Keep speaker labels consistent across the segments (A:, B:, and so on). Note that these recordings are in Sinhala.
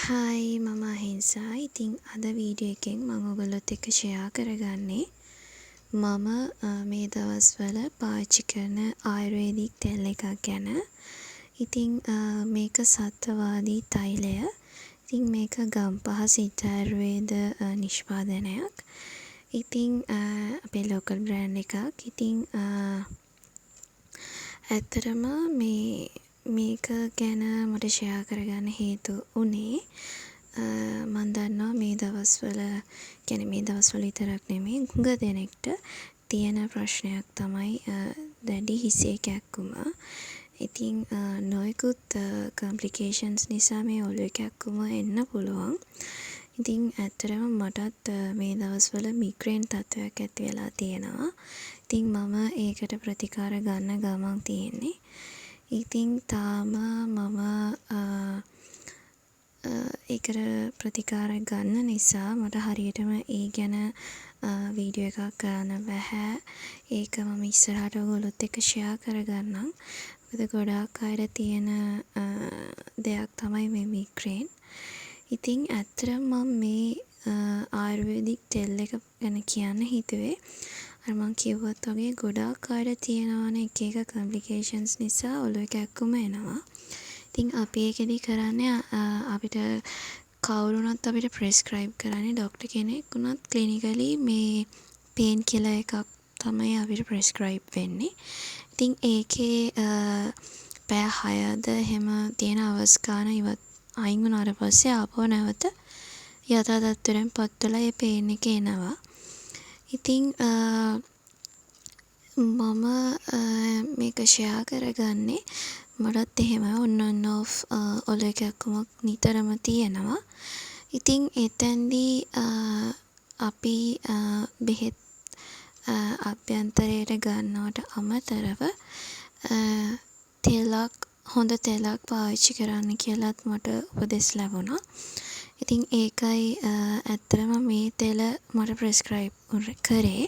A: හායි මම අහිංසා. ඉතින් අද වීඩියෝ එකෙන් මම ඔයගොල්ලොත් එක්ක ෂෙයා කරගන්නේ මම මේ දවස්වල පාවිච්චි කරන ආයුර්වේදික් තෙල් එකක් ගැන. ඉතින් මේක සත්වවාදී තෛලය. ඉතින් මේක ගම්පහ සිද්ධ ආයුර්වේද නිෂ්පාදනයක්. ඉතින් අපේ ලෝකල් බ්‍රෑන්ඩ් එකක්. ඉතින් ඇත්තටම මේක ගැන මට ෂෙයා කරගන්න හේතුව වුණේ මම දන්නවා මේ දවස්වල විතරක් නෙමෙයි හුඟ දෙනෙක්ට තියෙන ප්‍රශ්නයක් තමයි දැඩි හිසේ කැක්කුම. ඉතින් නොයෙකුත් කොම්ප්ලිකේෂන්ස් නිසා මේ ඔළුවේ කැක්කුම එන්න පුළුවන්. ඉතින් ඇත්තටම මටත් මේ දවස්වල මිග්‍රේන් තත්ත්වයක් ඇති වෙලා තියෙනවා. ඉතින් මම ඒකට ප්‍රතිකාර ගන්න ගමන් තියෙන්නේ. ඉතින් තාම මම ඒකට ප්‍රතිකාර ගන්න නිසා මට හරියටම ඒ ගැන වීඩියෝ එකක් කරන්න බැහැ. ඒක මම ඉස්සරහට ඔයගොල්ලොත් එක්ක ෂෙයා කරගන්නම්. මොකද ගොඩාක් අයට තියෙන දෙයක් තමයි මේ මිග්‍රේන්. ඉතින් ඇත්තටම මම මේ ආයුර්වේදික් තෙල් එක ගැන කියන්න හිතුවේ අර මම කිව්වත් වගේ ගොඩාක් අයට තියෙනවනේ එක එක කොම්ප්ලිකේෂන්ස් නිසා ඔළුවේ කැක්කුම එනවා. ඉතින් අපි ඒකෙදි කරන්නේ අපිට කවුරුනත් අපිට ප්‍රෙස්ක්‍රයිබ් කරන්නේ ડોක්ටර් කෙනෙක් උනත් ක්ලිනිකලි මේ පේන් කිලර් එකක් තමයි අපිට ප්‍රෙස්ක්‍රයිබ් වෙන්නේ. ඉතින් ඒකේ පැය 6ද එහෙම තියෙන අවස් ගන්න ඉවත් අයින් වුණාට පස්සේ ආපහු නැවත යථා තත්ත්වයෙන් පත් වෙලා ඒ පේන් එක එනවා. ඉතින් මම මේක ෂෙයා කරගන්නේ මටත් එහෙම ඔන්න ඔෆ් ඔළුවේ කැක්කුමක් නිතරම තියෙනවා. ඉතින් එතෙන්දී අපි බෙහෙත් අභ්‍යන්තරයට ගන්නවට අමතරව හොඳ තෙලක් පාවිච්චි කරන්න කියලාත් මට උපදෙස් ලැබුණා. ඉතින් ඒකයි ඇත්තටම මේ තෙල මට ප්‍රෙස්ක්‍රයිබ් කරේ.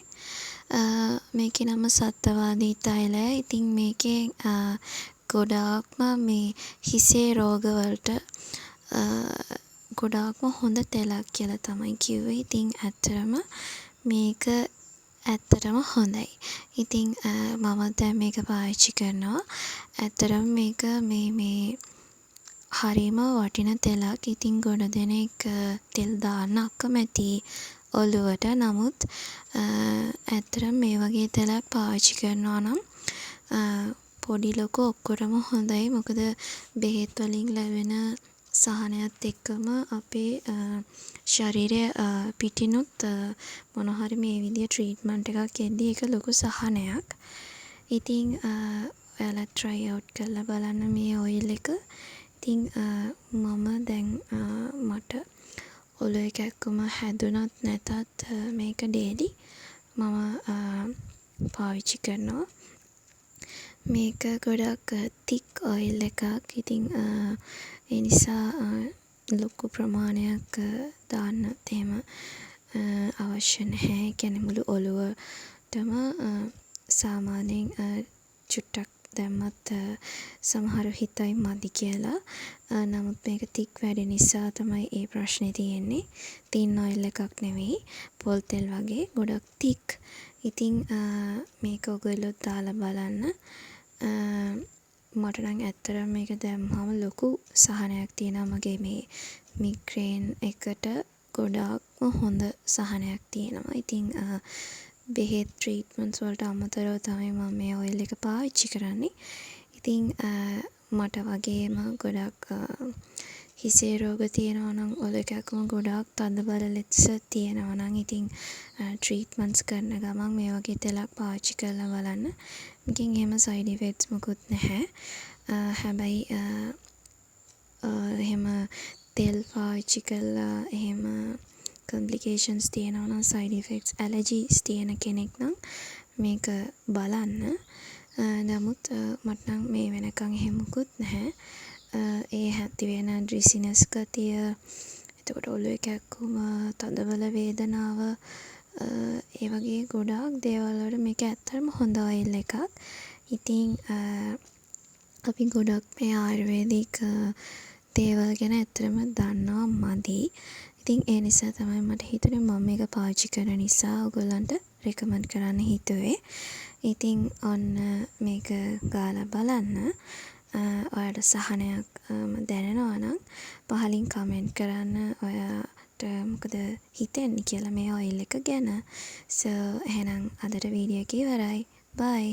A: මේකේ නම සත්වවාදී තෛලය. ඉතින් මේකේ ගොඩාක්ම මේ හිසේ රෝගවලට ගොඩාක්ම හොඳ තෙලක් කියලා තමයි කිව්වේ. ඉතින් ඇත්තටම මේක ඇත්තටම හොඳයි. ඉතින් මම දැන් මේක පාවිච්චි කරනවා. ඇත්තටම මේක මේ හරිම වටින තෙලක්. ඉතින් ගොඩ දෙනෙක් තෙල් දාන්න අකමැති ඔළුවට. නමුත් ඇත්තටම මේ වගේ තෙලක් පාවිච්චි කරනවා නම් පොඩි ලොකු ඔක්කොටම හොඳයි. මොකද බෙහෙත් වලින් ලැබෙන සහනයත් එක්කම අපේ ශරීරය පිටිනුත් මොනවා හරි මේ විදිය ට්‍රීට්මන්ට් එකක් එද්දී ඒක ලොකු සහනයක්. ඉතින් ඔයාලා try out කරලා බලන්න මේ ඔයිල් එක. ඉතින් මම දැන් මට ඔළුවේ කැක්කුම හැදුනත් නැතත් මේක ඩේලි මම පාවිච්චි කරනවා. මේක ගොඩක් තික් ඔයිල් එකක්. ඉතින් ඒ නිසා ලොකු ප්‍රමාණයක් දාන්නත් එහෙම අවශ්‍ය නැහැ. ඒ කියන්නේ මුළු ඔළුවටම සාමාන්‍යයෙන් චුට්ටක් දැම්මත් සමහරු හිතයි මදි කියලා. නමුත් මේක තික් වැඩි නිසා තමයි ඒ ප්‍රශ්නේ තියෙන්නේ. තින් ඔයිල් එකක් නෙවෙයි. පොල් තෙල් වගේ ගොඩක් තික්. ඉතින් මේක ඔයගොල්ලෝ දාලා බලන්න. මට නම් ඇත්තටම මේක දැම්මම ලොකු සහනයක් තියෙනවා. මගේ මේ මිග්‍රේන් එකට ගොඩාක්ම හොඳ සහනයක් තියෙනවා. ඉතින් බෙහෙත් ට්‍රීට්මන්ට්ස් වලට අමතරව තමයි මම මේ ඔයිල් එක පාවිච්චි කරන්නේ. ඉතින් මට වගේම ගොඩක් හිසේ රෝග තියෙනවා නම් ඔළුවේ කැක්කුම ගොඩාක් තදබල ලෙස තියෙනවා නම් ඉතින් ට්‍රීට්මන්ට්ස් කරන ගමන් මේ වගේ තෙලක් පාවිච්චි කරලා බලන්න. මේකෙන් එහෙම සයිඩ් ඉෆෙක්ට්ස් මොකුත් නැහැ. හැබැයි එහෙම තෙල් පාවිච්චි කළා එහෙම කොම්ප්ලිකේෂන්ස් තියෙනවා නම් සයිඩ් ඉෆෙක්ට්ස් ඇලර්ජිස් තියෙන කෙනෙක් නම් මේක බලන්න. නමුත් මට නම් මේ වෙනකන් එහෙම මොකුත් නැහැ. ඒ ඇති වෙන ඩ්‍රිසිනස් ගතිය, එතකොට ඔළුවේ කැක්කුම, තදබල වේදනාව, ඒ වගේ ගොඩාක් දේවල් වලට මේක ඇත්තටම හොඳ ඔයිල් එකක්. ඉතින් අපි ගොඩක් මේ ආයුර්වේදික් දේවල් ගැන ඇත්තටම දන්නවා මදි. ඉතින් ඒ නිසා තමයි මට හිතුනේ මම මේක පාවිච්චි කරන නිසා ඔයගොල්ලන්ට රෙකමන්ඩ් කරන්න හිතුවේ. ඉතින් ඔන්න මේක ගාලා බලන්න. ඔයාලට සහනයක් දැනෙනවා නම් පහලින් කමෙන්ට් කරන්න ඔයාට මොකද හිතෙන්නේ කියලා මේ ඔයිල් එක ගැන. එහෙනම් අදට වීඩියෝ එක ඉවරයි. බයි.